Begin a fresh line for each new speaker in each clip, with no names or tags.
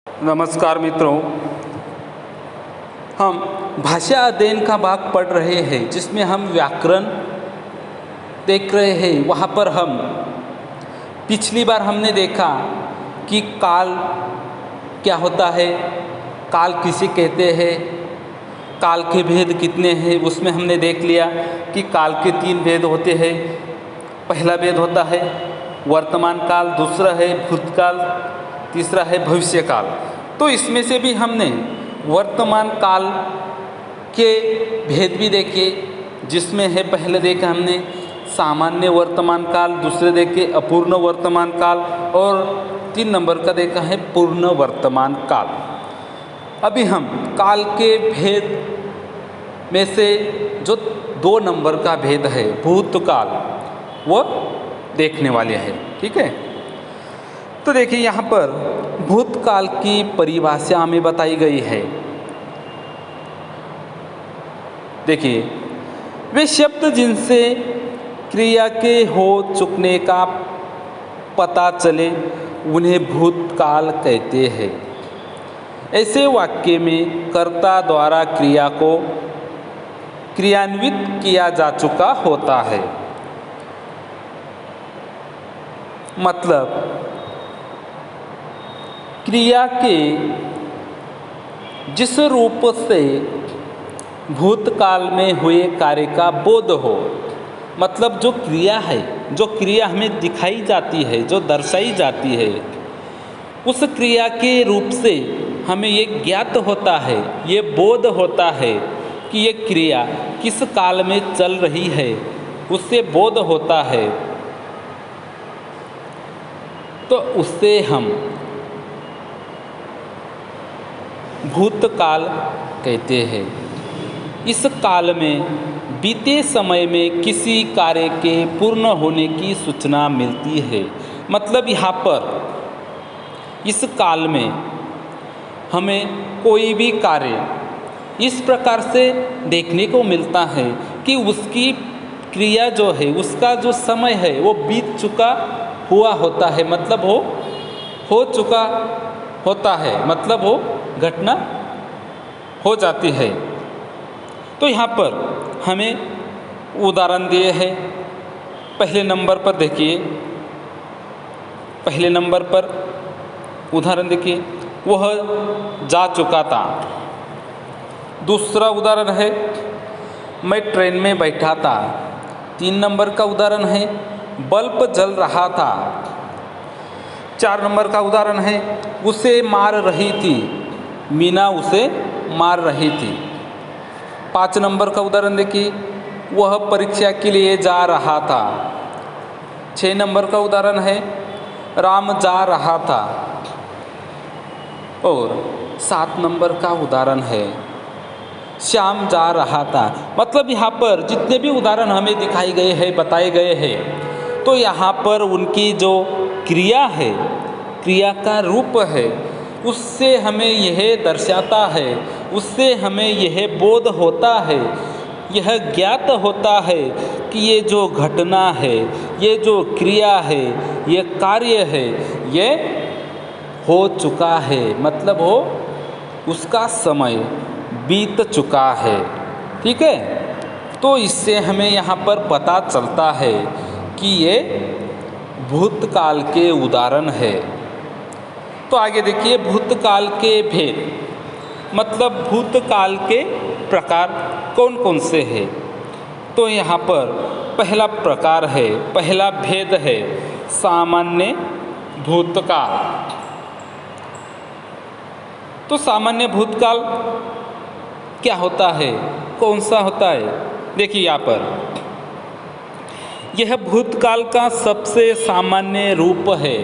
नमस्कार मित्रों, हम भाषा अध्ययन का भाग पढ़ रहे हैं जिसमें हम व्याकरण देख रहे हैं। वहाँ पर हम पिछली बार हमने देखा कि काल क्या होता है, काल किसे कहते हैं, काल के भेद कितने हैं। उसमें हमने देख लिया कि काल के 3 भेद होते हैं। पहला भेद होता है वर्तमान काल, दूसरा है भूतकाल, तीसरा है भविष्य काल। तो इसमें से भी हमने वर्तमान काल के भेद भी देखे, जिसमें है पहले देखा हमने सामान्य वर्तमान काल, दूसरे देखे अपूर्ण वर्तमान काल और 3 नंबर का देखा है पूर्ण वर्तमान काल। अभी हम काल के भेद में से जो 2 नंबर का भेद है भूतकाल, वो देखने वाले हैं। ठीक है, तो देखिए यहाँ पर भूतकाल की परिभाषा हमें बताई गई है। देखिए, वे शब्द जिनसे क्रिया के हो चुकने का पता चले उन्हें भूतकाल कहते हैं। ऐसे वाक्य में कर्ता द्वारा क्रिया को क्रियान्वित किया जा चुका होता है। मतलब क्रिया के जिस रूप से भूतकाल में हुए कार्य का बोध हो, मतलब जो क्रिया है, जो क्रिया हमें दिखाई जाती है, जो दर्शाई जाती है, उस क्रिया के रूप से हमें ये ज्ञात होता है, ये बोध होता है कि ये क्रिया किस काल में चल रही है, उससे बोध होता है। तो उससे हम भूतकाल कहते हैं। इस काल में बीते समय में किसी कार्य के पूर्ण होने की सूचना मिलती है। मतलब यहाँ पर इस काल में हमें कोई भी कार्य इस प्रकार से देखने को मिलता है कि उसकी क्रिया जो है, उसका जो समय है वो बीत चुका हुआ होता है, मतलब हो चुका होता है, मतलब वो घटना हो जाती है। तो यहाँ पर हमें उदाहरण दिए हैं। पहले नंबर पर देखिए, पहले नंबर पर उदाहरण देखिए, वह जा चुका था। दूसरा उदाहरण है मैं ट्रेन में बैठा था। 3 नंबर का उदाहरण है बल्ब जल रहा था। 4 नंबर का उदाहरण है उसे मार रही थी, मीना उसे मार रही थी। 5 नंबर का उदाहरण देखिए, वह परीक्षा के लिए जा रहा था। 6 नंबर का उदाहरण है राम जा रहा था। और 7 नंबर का उदाहरण है श्याम जा रहा था। मतलब यहाँ पर जितने भी उदाहरण हमें दिखाए गए हैं, बताए गए हैं, तो यहाँ पर उनकी जो क्रिया है, क्रिया का रूप है, उससे हमें यह दर्शाता है, उससे हमें यह बोध होता है, यह ज्ञात होता है कि ये जो घटना है, ये जो क्रिया है, ये कार्य है, ये हो चुका है, मतलब हो उसका समय बीत चुका है। ठीक है, तो इससे हमें यहाँ पर पता चलता है कि ये भूतकाल के उदाहरण है। तो आगे देखिए भूतकाल के भेद, मतलब भूतकाल के प्रकार कौन कौन से हैं। तो यहाँ पर पहला प्रकार है, पहला भेद है सामान्य भूतकाल। तो सामान्य भूतकाल क्या होता है, कौन सा होता है? देखिए यहाँ पर यह भूतकाल का सबसे सामान्य रूप है।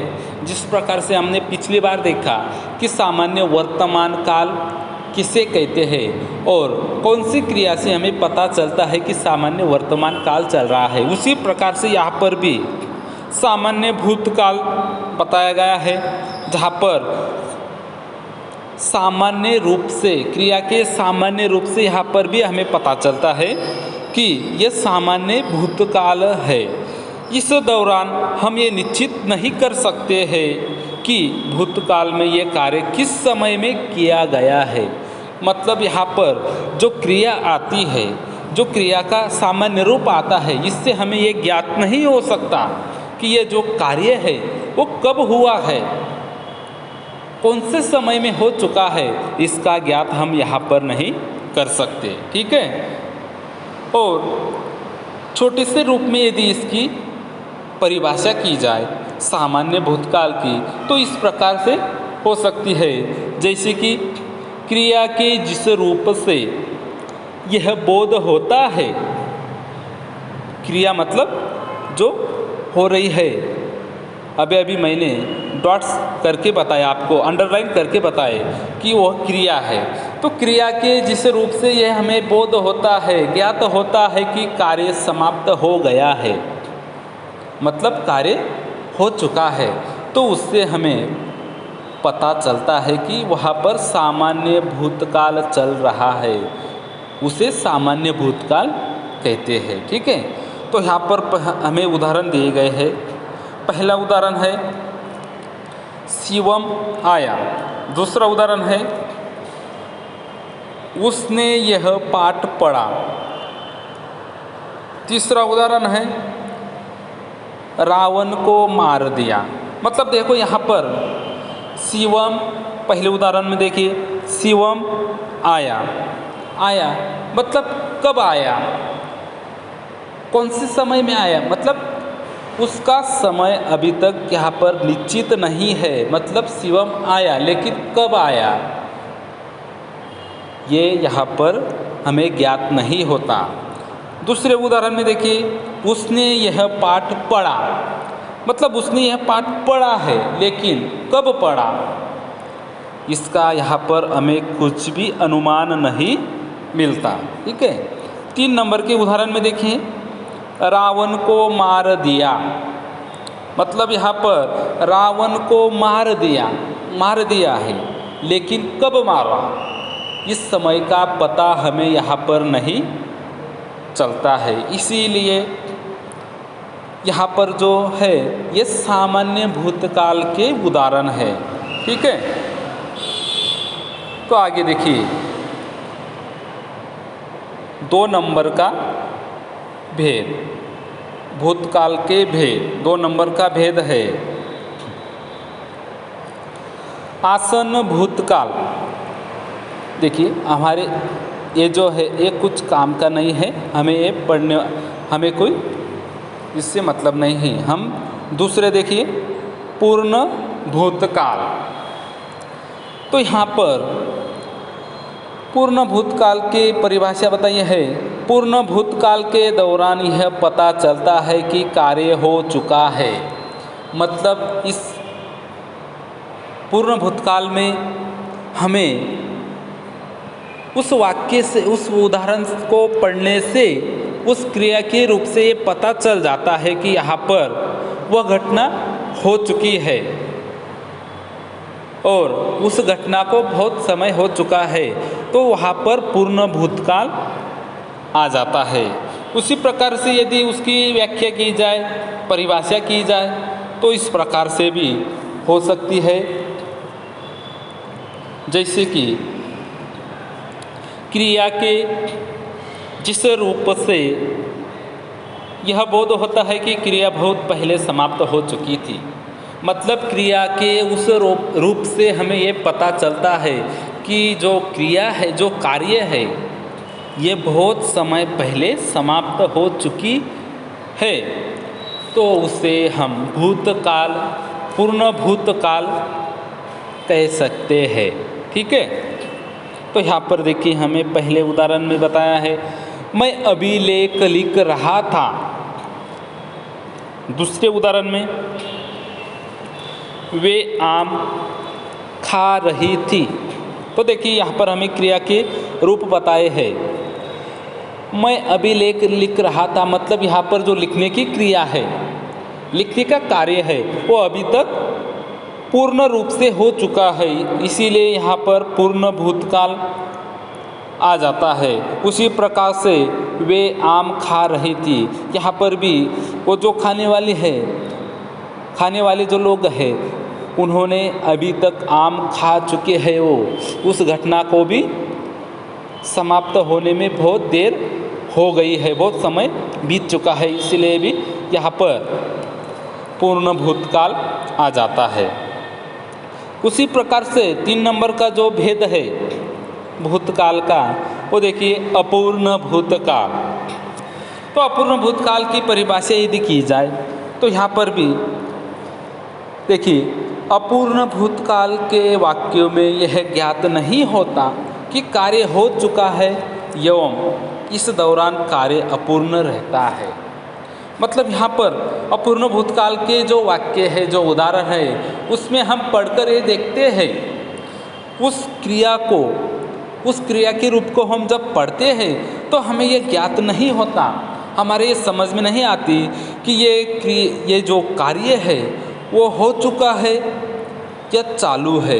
जिस प्रकार से हमने पिछली बार देखा कि सामान्य वर्तमान काल किसे कहते हैं और कौन सी क्रिया से हमें पता चलता है कि सामान्य वर्तमान काल चल रहा है, उसी प्रकार से यहाँ पर भी सामान्य भूतकाल बताया गया है, जहाँ पर सामान्य रूप से क्रिया के सामान्य रूप से यहाँ पर भी हमें पता चलता है कि यह सामान्य भूतकाल है। इस दौरान हम ये निश्चित नहीं कर सकते हैं कि भूतकाल में ये कार्य किस समय में किया गया है। मतलब यहाँ पर जो क्रिया आती है, जो क्रिया का सामान्य रूप आता है, इससे हमें ये ज्ञात नहीं हो सकता कि ये जो कार्य है वो कब हुआ है, कौन से समय में हो चुका है, इसका ज्ञात हम यहाँ पर नहीं कर सकते। ठीक है। और छोटे से रूप में यदि इसकी परिभाषा की जाए सामान्य भूतकाल की, तो इस प्रकार से हो सकती है, जैसे कि क्रिया के जिस रूप से यह बोध होता है, क्रिया मतलब जो हो रही है, अभी मैंने डॉट्स करके बताया, आपको अंडरलाइन करके बताए कि वह क्रिया है। तो क्रिया के जिस रूप से यह हमें बोध होता है, ज्ञात होता है कि कार्य समाप्त हो गया है, मतलब कार्य हो चुका है, तो उससे हमें पता चलता है कि वहाँ पर सामान्य भूतकाल चल रहा है, उसे सामान्य भूतकाल कहते हैं। ठीक है। तो यहाँ पर हमें उदाहरण दिए गए हैं। पहला उदाहरण है शिवम आया। दूसरा उदाहरण है उसने यह पाठ पढ़ा। तीसरा उदाहरण है रावण को मार दिया। मतलब देखो यहाँ पर शिवम, पहले उदाहरण में देखिए शिवम आया, आया मतलब कब आया, कौन से समय में आया, मतलब उसका समय अभी तक यहाँ पर निश्चित नहीं है। मतलब शिवम आया, लेकिन कब आया ये यहाँ पर हमें ज्ञात नहीं होता। दूसरे उदाहरण में देखिए उसने यह पाठ पढ़ा। मतलब उसने यह पाठ पढ़ा है, लेकिन कब पढ़ा, इसका यहाँ पर हमें कुछ भी अनुमान नहीं मिलता। ठीक है। 3 नंबर के उदाहरण में देखिए रावण को मार दिया। मतलब यहाँ पर रावण को मार दिया है, लेकिन कब मारा, इस समय का पता हमें यहाँ पर नहीं चलता है। इसीलिए यहाँ पर जो है ये सामान्य भूतकाल के उदाहरण है। ठीक है। तो आगे देखिए 2 नंबर का भेद, भूतकाल के भेद, 2 नंबर का भेद है आसन्न भूतकाल। देखिए हमारे ये जो है ये कुछ काम का नहीं है, हमें ये पढ़ने, हमें कोई इससे मतलब नहीं है। हम दूसरे देखिए पूर्ण भूतकाल। तो यहाँ पर पूर्ण भूतकाल के परिभाषा बताइए है, पूर्ण भूतकाल के दौरान यह पता चलता है कि कार्य हो चुका है। मतलब इस पूर्ण भूतकाल में हमें उस वाक्य से, उस उदाहरण को पढ़ने से, उस क्रिया के रूप से ये पता चल जाता है कि यहाँ पर वह घटना हो चुकी है और उस घटना को बहुत समय हो चुका है, तो वहाँ पर पूर्ण भूतकाल आ जाता है। उसी प्रकार से यदि उसकी व्याख्या की जाए, परिभाषा की जाए, तो इस प्रकार से भी हो सकती है। जैसे कि क्रिया के जिस रूप से यह बोध होता है कि क्रिया बहुत पहले समाप्त हो चुकी थी। मतलब क्रिया के उस रूप से हमें ये पता चलता है कि जो क्रिया है, जो कार्य है, ये बहुत समय पहले समाप्त हो चुकी है, तो उसे हम भूतकाल, पूर्ण भूतकाल कह सकते हैं। ठीक है। तो यहाँ पर देखिए हमें पहले उदाहरण में बताया है मैं अभिलेख लिख रहा था। दूसरे उदाहरण में वे आम खा रही थी। तो देखिए यहाँ पर हमें क्रिया के रूप बताए हैं। मैं अभिलेख लिख रहा था, मतलब यहाँ पर जो लिखने की क्रिया है, लिखने का कार्य है, वो अभी तक पूर्ण रूप से हो चुका है, इसीलिए यहाँ पर पूर्ण भूतकाल आ जाता है। उसी प्रकार से वे आम खा रही थी, यहाँ पर भी वो जो खाने वाली है, खाने वाले जो लोग हैं उन्होंने अभी तक आम खा चुके हैं, वो उस घटना को भी समाप्त होने में बहुत देर हो गई है, बहुत समय बीत चुका है, इसलिए भी यहाँ पर पूर्ण भूतकाल आ जाता है। उसी प्रकार से 3 नंबर का जो भेद है भूतकाल का, वो देखिए अपूर्ण भूतकाल। तो अपूर्ण भूतकाल की परिभाषा यदि की जाए तो यहाँ पर भी देखिए अपूर्ण भूतकाल के वाक्यों में यह ज्ञात नहीं होता कि कार्य हो चुका है एवं इस दौरान कार्य अपूर्ण रहता है। मतलब यहाँ पर अपूर्ण भूतकाल के जो वाक्य है, जो उदाहरण है, उसमें हम पढ़कर ये देखते हैं उस क्रिया को, उस क्रिया के रूप को हम जब पढ़ते हैं तो हमें ये ज्ञात नहीं होता, हमारे ये समझ में नहीं आती कि ये जो कार्य है वो हो चुका है या चालू है।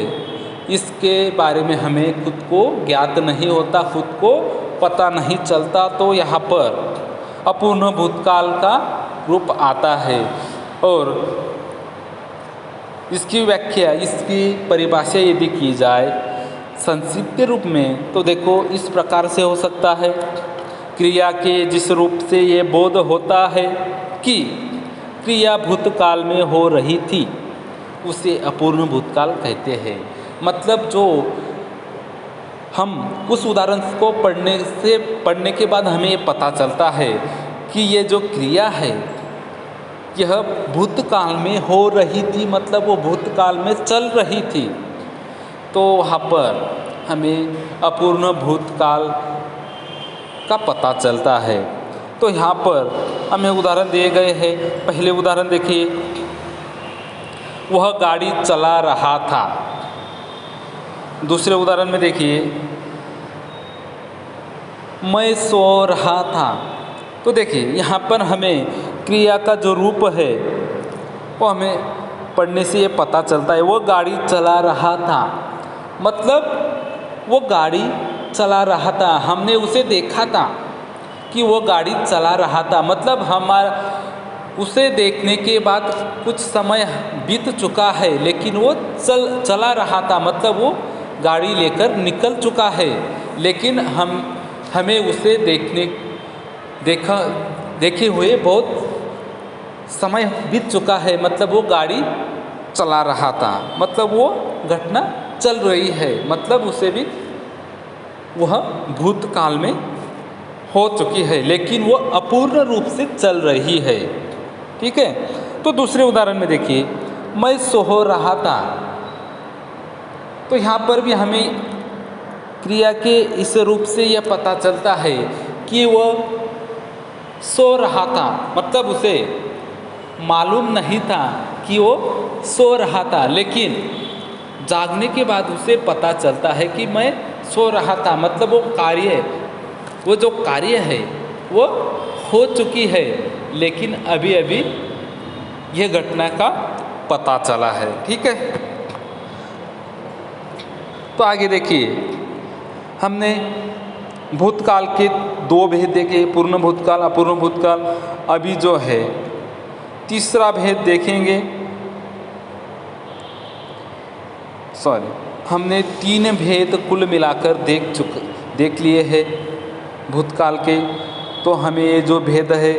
इसके बारे में हमें खुद को ज्ञात नहीं होता, खुद को पता नहीं चलता। तो यहाँ पर अपूर्ण भूतकाल का रूप आता है। और इसकी व्याख्या, इसकी परिभाषा यदि की जाए संक्षिप्त रूप में तो देखो इस प्रकार से हो सकता है, क्रिया के जिस रूप से ये बोध होता है कि क्रिया भूतकाल में हो रही थी उसे अपूर्ण भूतकाल कहते हैं। मतलब जो हम उस उदाहरण को पढ़ने के बाद हमें ये पता चलता है कि ये जो क्रिया है यह भूतकाल में हो रही थी, मतलब वो भूतकाल में चल रही थी, तो वहाँ पर हमें अपूर्ण भूतकाल का पता चलता है। तो यहाँ पर हमें उदाहरण दिए गए हैं। पहले उदाहरण देखिए, वह गाड़ी चला रहा था। दूसरे उदाहरण में देखिए, मैं सो रहा था। तो देखिए यहाँ पर हमें क्रिया का जो रूप है वो हमें पढ़ने से ये पता चलता है, वो गाड़ी चला रहा था, मतलब वो गाड़ी चला रहा था, हमने उसे देखा था कि वो गाड़ी चला रहा था। मतलब हमारा उसे देखने के बाद कुछ समय बीत चुका है लेकिन वो चला रहा था, मतलब वो गाड़ी लेकर निकल चुका है, लेकिन हमें उसे देखे हुए बहुत समय बीत चुका है, मतलब वो गाड़ी चला रहा था, मतलब वो घटना चल रही है, मतलब उसे भी वह भूतकाल में हो चुकी है लेकिन वो अपूर्ण रूप से चल रही है। ठीक है। तो दूसरे उदाहरण में देखिए, मैं सो रहा था। तो यहाँ पर भी हमें क्रिया के इस रूप से यह पता चलता है कि वह सो रहा था, मतलब उसे मालूम नहीं था कि वो सो रहा था, लेकिन जागने के बाद उसे पता चलता है कि मैं सो रहा था, मतलब वो जो कार्य है वो हो चुकी है लेकिन अभी अभी यह घटना का पता चला है। ठीक है। तो आगे देखिए, हमने भूतकाल के 2 भेद देखे, पूर्ण भूतकाल, अपूर्ण भूतकाल। अभी जो है तीसरा भेद देखेंगे। हमने 3 भेद कुल मिलाकर देख लिए हैं भूतकाल के। तो हमें ये जो भेद है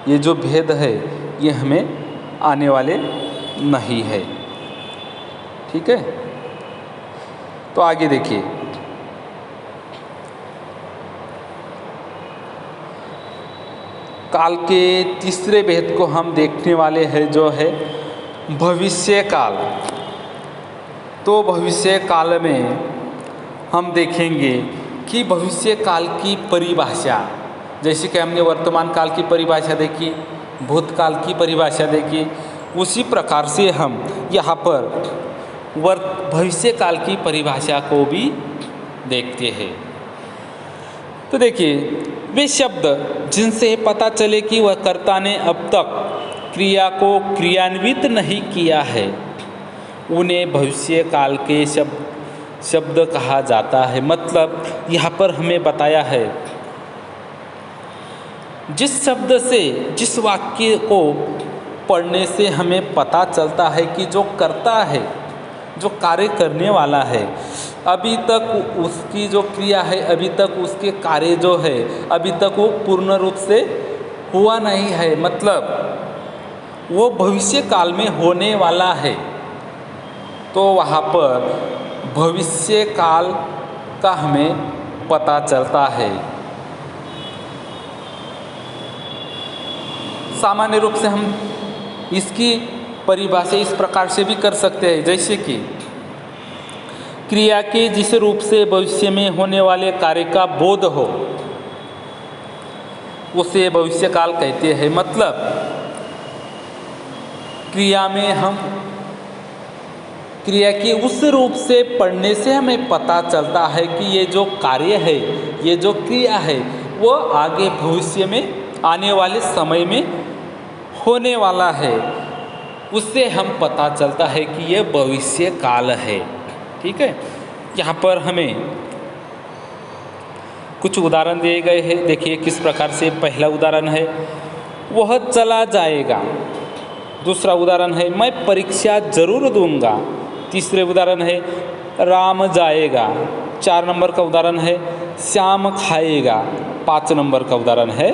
ये जो भेद है ये हमें आने वाले नहीं है। ठीक है। तो आगे देखिए, काल के तीसरे भेद को हम देखने वाले हैं, जो है भविष्य काल। तो भविष्य काल में हम देखेंगे कि भविष्य काल की परिभाषा, जैसे कि हमने वर्तमान काल की परिभाषा देखी, भूतकाल की परिभाषा देखी, उसी प्रकार से हम यहाँ पर भविष्य काल की परिभाषा को भी देखते हैं। तो देखिए, वे शब्द जिनसे पता चले कि वह कर्ता ने अब तक क्रिया को क्रियान्वित नहीं किया है उन्हें भविष्य काल के शब्द कहा जाता है। मतलब यहाँ पर हमें बताया है जिस शब्द से, जिस वाक्य को पढ़ने से हमें पता चलता है कि जो करता है, जो कार्य करने वाला है, अभी तक उसकी जो क्रिया है, अभी तक उसके कार्य जो है, अभी तक वो पूर्ण रूप से हुआ नहीं है, मतलब वो भविष्य काल में होने वाला है, तो वहाँ पर भविष्य काल का हमें पता चलता है। सामान्य रूप से हम इसकी परिभाषा इस प्रकार से भी कर सकते हैं, जैसे कि क्रिया के जिस रूप से भविष्य में होने वाले कार्य का बोध हो उसे भविष्य काल कहते हैं। मतलब क्रिया में हम क्रिया के उस रूप से पढ़ने से हमें पता चलता है कि ये जो कार्य है, ये जो क्रिया है, वो आगे भविष्य में आने वाले समय में होने वाला है, उससे हम पता चलता है कि ये भविष्य काल है। ठीक है, यहाँ पर हमें कुछ उदाहरण दिए गए हैं। देखिए किस प्रकार से। पहला उदाहरण है वह चला जाएगा। दूसरा उदाहरण है मैं परीक्षा जरूर दूंगा। तीसरे उदाहरण है राम जाएगा। 4 नंबर का उदाहरण है श्याम खाएगा। 5 नंबर का उदाहरण है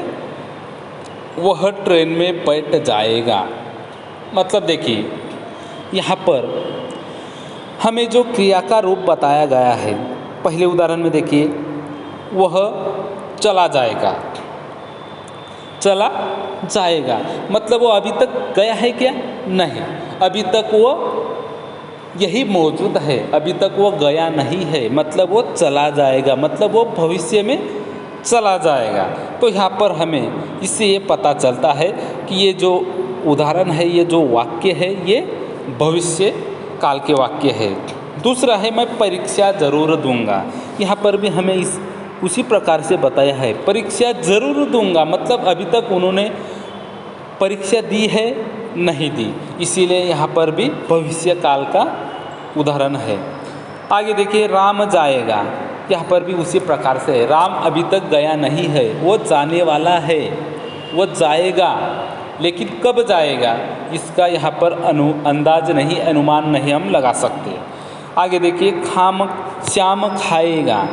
वह ट्रेन में बैठ जाएगा। मतलब देखिए यहाँ पर हमें जो क्रिया का रूप बताया गया है, पहले उदाहरण में देखिए वह चला जाएगा। चला जाएगा मतलब वो अभी तक गया है क्या? नहीं, अभी तक वो यही मौजूद है, अभी तक वो गया नहीं है, मतलब वो चला जाएगा, मतलब वो भविष्य में चला जाएगा। तो यहाँ पर हमें इससे ये पता चलता है कि ये जो उदाहरण है, ये जो वाक्य है, ये भविष्य काल के वाक्य है। दूसरा है मैं परीक्षा ज़रूर दूंगा। यहाँ पर भी हमें उसी प्रकार से बताया है, परीक्षा ज़रूर दूंगा मतलब अभी तक उन्होंने परीक्षा दी है, नहीं दी, इसीलिए यहाँ पर भी भविष्य काल का उदाहरण है। आगे देखिए राम जाएगा। यहाँ पर भी उसी प्रकार से है, राम अभी तक गया नहीं है, वो जाने वाला है, वो जाएगा, लेकिन कब जाएगा इसका यहाँ पर अंदाज नहीं, अनुमान नहीं हम लगा सकते। आगे देखिए श्याम खाएगा।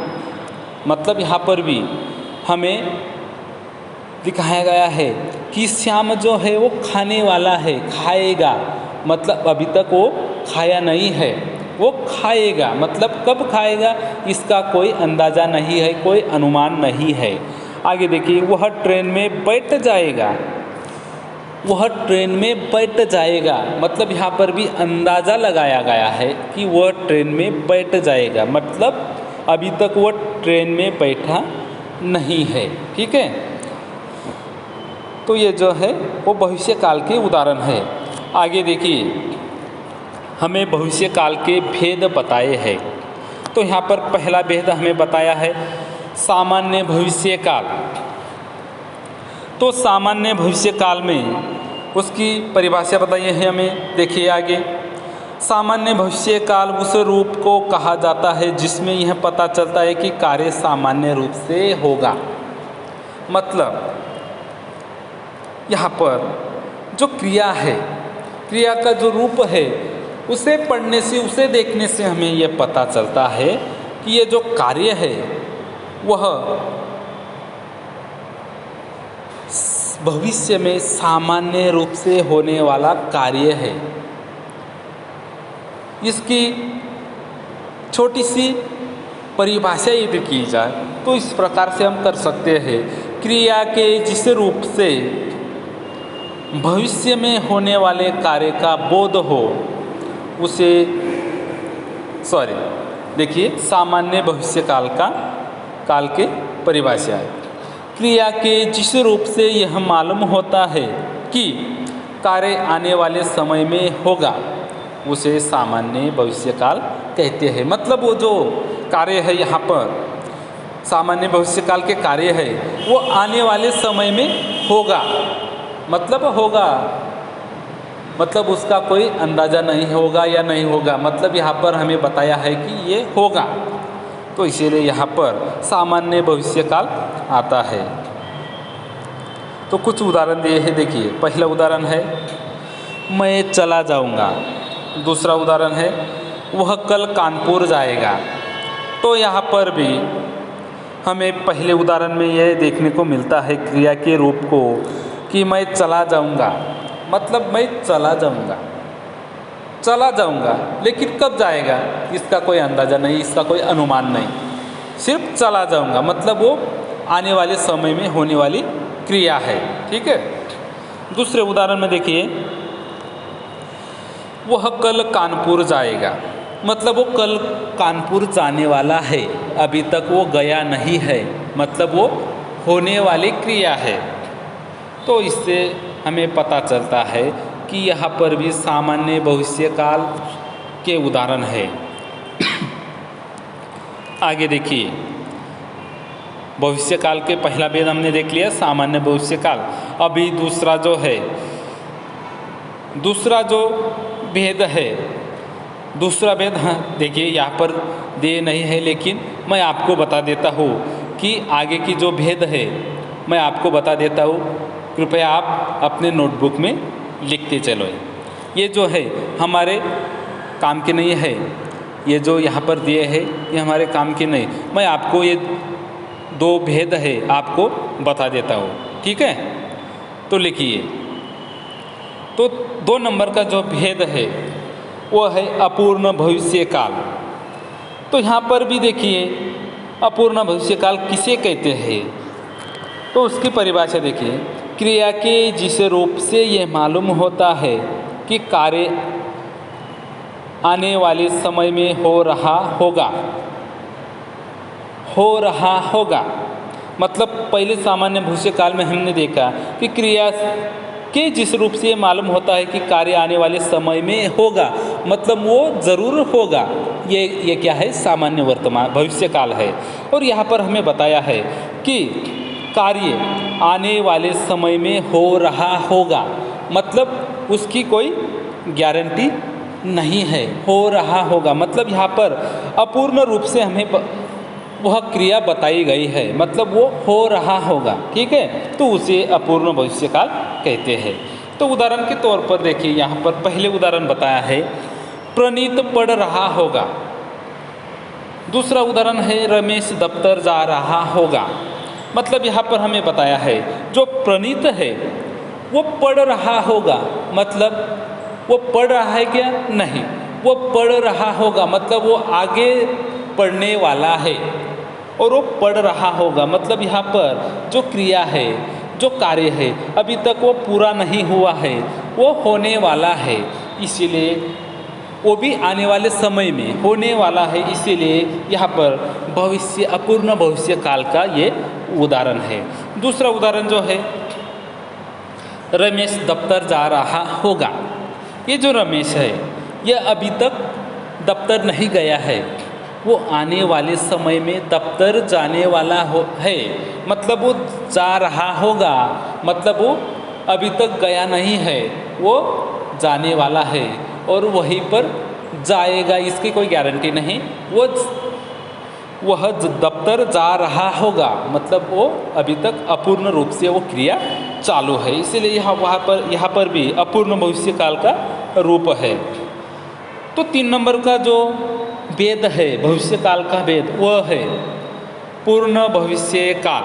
मतलब यहाँ पर भी हमें दिखाया गया है कि श्याम जो है वो खाने वाला है, खाएगा, मतलब अभी तक वो खाया नहीं है, वो खाएगा, मतलब कब खाएगा इसका कोई अंदाज़ा नहीं है, कोई अनुमान नहीं है। आगे देखिए वह ट्रेन में बैठ जाएगा। वह ट्रेन में बैठ जाएगा मतलब यहाँ पर भी अंदाज़ा लगाया गया है कि वह ट्रेन में बैठ जाएगा, मतलब अभी तक वो ट्रेन में बैठा नहीं है। ठीक है, तो ये जो है वो भविष्य काल के उदाहरण है। आगे देखिए हमें भविष्य काल के भेद बताए हैं। तो यहाँ पर पहला भेद हमें बताया है सामान्य भविष्य काल। तो सामान्य भविष्य काल में उसकी परिभाषा बताइए है हमें। देखिए आगे, सामान्य भविष्य काल उस रूप को कहा जाता है जिसमें यह पता चलता है कि कार्य सामान्य रूप से होगा। मतलब यहाँ पर जो क्रिया है, क्रिया का जो रूप है, उसे पढ़ने से, उसे देखने से हमें यह पता चलता है कि ये जो कार्य है वह भविष्य में सामान्य रूप से होने वाला कार्य है। इसकी छोटी सी परिभाषा यदि की जाए तो इस प्रकार से हम कर सकते हैं, क्रिया के जिस रूप से भविष्य में होने वाले कार्य का बोध हो उसे देखिए सामान्य भविष्य काल के परिभाषा है। क्रिया के जिस रूप से यह मालूम होता है कि कार्य आने वाले समय में होगा उसे सामान्य भविष्य काल कहते हैं। मतलब वो जो कार्य है यहाँ पर सामान्य भविष्य काल के कार्य है वो आने वाले समय में होगा, मतलब होगा, मतलब उसका कोई अंदाज़ा नहीं होगा या नहीं होगा, मतलब यहाँ पर हमें बताया है कि ये होगा, तो इसीलिए यहाँ पर सामान्य भविष्य काल आता है। तो कुछ उदाहरण दिए हैं, देखिए। पहला उदाहरण है मैं चला जाऊंगा। दूसरा उदाहरण है वह कल कानपुर जाएगा। तो यहाँ पर भी हमें पहले उदाहरण में यह देखने को मिलता है क्रिया के रूप को कि मैं चला जाऊंगा, मतलब मैं चला जाऊंगा, चला जाऊंगा, लेकिन कब जाएगा इसका कोई अंदाज़ा नहीं, इसका कोई अनुमान नहीं। सिर्फ चला जाऊंगा मतलब वो आने वाले समय में होने वाली क्रिया है, ठीक है। दूसरे उदाहरण में देखिए वह कल कानपुर जाएगा, मतलब वो कल कानपुर जाने वाला है, अभी तक वो गया नहीं है, मतलब वो होने वाली क्रिया है। तो इससे हमें पता चलता है कि यहाँ पर भी सामान्य भविष्यकाल के उदाहरण है। आगे देखिए, भविष्यकाल के पहला भेद हमने देख लिया, सामान्य भविष्यकाल। अभी दूसरा जो भेद है, दूसरा भेद, हाँ देखिए यहाँ पर दे नहीं है, लेकिन मैं आपको बता देता हूँ कि आगे की जो भेद है मैं आपको बता देता हूँ, कृपया आप अपने नोटबुक में लिखते चलो। ये जो है हमारे काम के नहीं है, ये जो यहाँ पर दिए है ये हमारे काम के नहीं। मैं आपको ये दो भेद है आपको बता देता हूँ, ठीक है। तो लिखिए, तो 2 नंबर का जो भेद है वो है अपूर्ण भविष्यकाल। तो यहाँ पर भी देखिए अपूर्ण भविष्यकाल किसे कहते हैं, तो उसकी परिभाषा देखिए, क्रिया के जिस रूप से यह मालूम होता है कि कार्य आने वाले समय में हो रहा होगा। मतलब पहले सामान्य भविष्यकाल में हमने देखा कि क्रिया के जिस रूप से मालूम होता है कि कार्य आने वाले समय में होगा, मतलब वो ज़रूर होगा। ये क्या है, सामान्य वर्तमान भविष्यकाल है। और यहाँ पर हमें बताया है कि कार्य आने वाले समय में हो रहा होगा, मतलब उसकी कोई गारंटी नहीं है, हो रहा होगा। मतलब यहाँ पर अपूर्ण रूप से हमें वह क्रिया बताई गई है, मतलब वो हो रहा होगा, ठीक है। तो उसे अपूर्ण भविष्यकाल कहते हैं। तो उदाहरण के तौर पर देखिए, यहाँ पर पहले उदाहरण बताया है प्रणीत पढ़ रहा होगा। दूसरा उदाहरण है रमेश दफ्तर जा रहा होगा। मतलब यहाँ पर हमें बताया है जो प्रणीत है वो पढ़ रहा होगा, मतलब वो पढ़ रहा है क्या, नहीं, वो पढ़ रहा होगा, मतलब वो आगे पढ़ने वाला है। और वो पढ़ रहा होगा मतलब यहाँ पर जो क्रिया है, जो कार्य है, अभी तक वो पूरा नहीं हुआ है, वो होने वाला है, इसीलिए वो भी आने वाले समय में होने वाला है, इसीलिए यहाँ पर भविष्य अपूर्ण भविष्य काल का ये उदाहरण है। दूसरा उदाहरण जो है रमेश दफ्तर जा रहा होगा। ये जो रमेश है ये अभी तक दफ्तर नहीं गया है, वो आने वाले समय में दफ्तर जाने वाला है, मतलब वो जा रहा होगा, मतलब वो अभी तक गया नहीं है, वो जाने वाला है और वहीं पर जाएगा, इसकी कोई गारंटी नहीं। वह दफ्तर जा रहा होगा, मतलब वो अभी तक अपूर्ण रूप से वो क्रिया चालू है, इसीलिए यहाँ पर भी अपूर्ण भविष्य काल का रूप है। तो 3 नंबर का जो वेद है भविष्य काल का वेद, वह है पूर्ण भविष्य काल।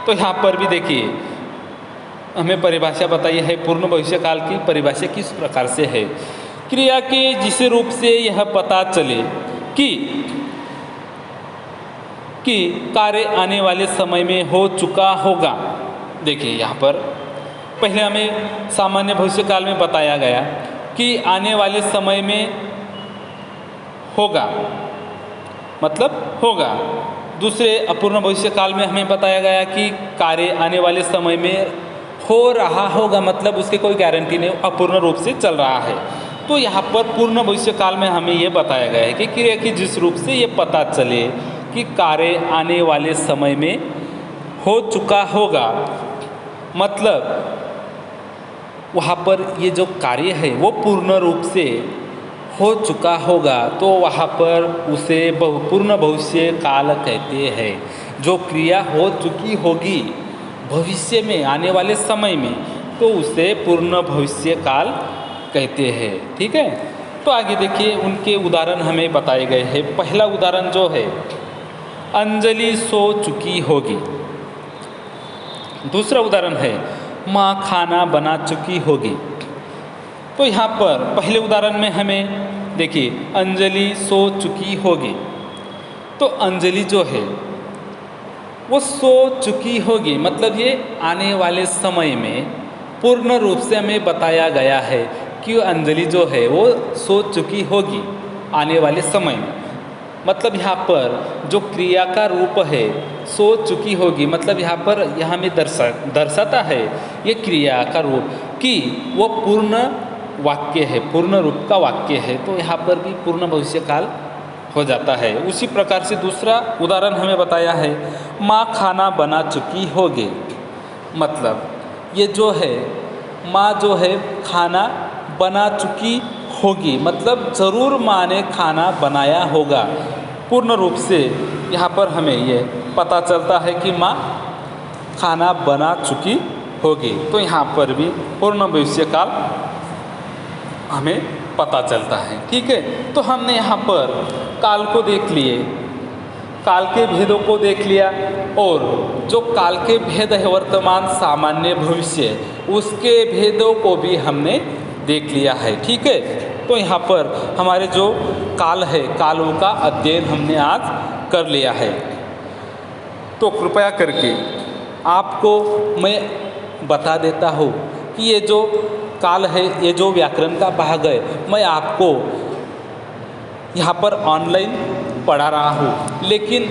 तो यहाँ पर भी देखिए हमें परिभाषा बताई है, पूर्ण भविष्य काल की परिभाषा किस प्रकार से है। क्रिया के जिस रूप से यह पता चले कि कार्य आने वाले समय में हो चुका होगा। देखिए यहाँ पर पहले हमें सामान्य भविष्य काल में बताया गया कि आने वाले समय में होगा, मतलब होगा। दूसरे अपूर्ण भविष्य काल में हमें बताया गया कि कार्य आने वाले समय में हो रहा होगा, मतलब उसकी कोई गारंटी नहीं, अपूर्ण रूप से चल रहा है। तो यहाँ पर पूर्ण भविष्य काल में हमें ये बताया गया है कि क्रिया की जिस रूप से ये पता चले कि कार्य आने वाले समय में हो चुका होगा, मतलब वहाँ पर ये जो कार्य है वो पूर्ण रूप से हो चुका होगा, तो वहाँ पर उसे पूर्ण भविष्य काल कहते हैं। जो क्रिया हो चुकी होगी भविष्य में, आने वाले समय में, तो उसे पूर्ण भविष्य काल कहते हैं। ठीक है, तो आगे देखिए उनके उदाहरण हमें बताए गए हैं। पहला उदाहरण जो है, अंजलि सो चुकी होगी। दूसरा उदाहरण है, माँ खाना बना चुकी होगी। तो यहाँ पर पहले उदाहरण में हमें देखिए अंजलि सो चुकी होगी, तो अंजलि जो है वो सो चुकी होगी, मतलब ये आने वाले समय में पूर्ण रूप से हमें बताया गया है कि अंजलि जो है वो सो चुकी होगी आने वाले समय में। मतलब यहाँ पर जो क्रिया का रूप है सो चुकी होगी, मतलब यहाँ में दर्शाता है ये क्रिया का रूप कि वो पूर्ण वाक्य है, पूर्ण रूप का वाक्य है, तो यहाँ पर भी पूर्ण भविष्य काल हो जाता है। उसी प्रकार से दूसरा उदाहरण हमें बताया है, माँ खाना बना चुकी होगी। मतलब ये जो है माँ जो है खाना बना चुकी होगी, मतलब ज़रूर माँ ने खाना बनाया होगा। पूर्ण रूप से यहाँ पर हमें ये पता चलता है कि माँ खाना बना चुकी होगी, तो यहाँ पर भी पूर्ण भविष्य काल हमें पता चलता है। ठीक है, तो हमने यहाँ पर काल को देख लिए, काल के भेदों को देख लिया, और जो काल के भेद है वर्तमान सामान्य भविष्य, उसके भेदों को भी हमने देख लिया है। ठीक है, तो यहाँ पर हमारे जो काल है, कालों का अध्ययन हमने आज कर लिया है। तो कृपया करके आपको मैं बता देता हूँ कि ये जो काल है, ये जो व्याकरण का भाग है, मैं आपको यहाँ पर ऑनलाइन पढ़ा रहा हूँ, लेकिन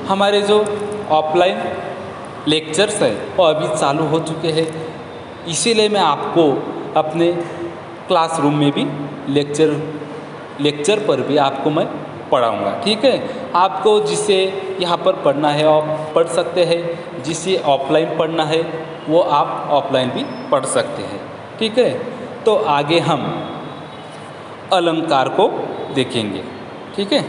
हमारे जो ऑफलाइन लेक्चर्स हैं वो अभी चालू हो चुके हैं। इसीलिए मैं आपको अपने क्लासरूम में भी लेक्चर पर भी आपको मैं पढ़ाऊँगा। ठीक है, आपको जिसे यहाँ पर पढ़ना है आप पढ़ सकते हैं, जिसे ऑफलाइन पढ़ना है वो आप ऑफलाइन भी पढ़ सकते हैं। ठीक है, तो आगे हम अलंकार को देखेंगे। ठीक है।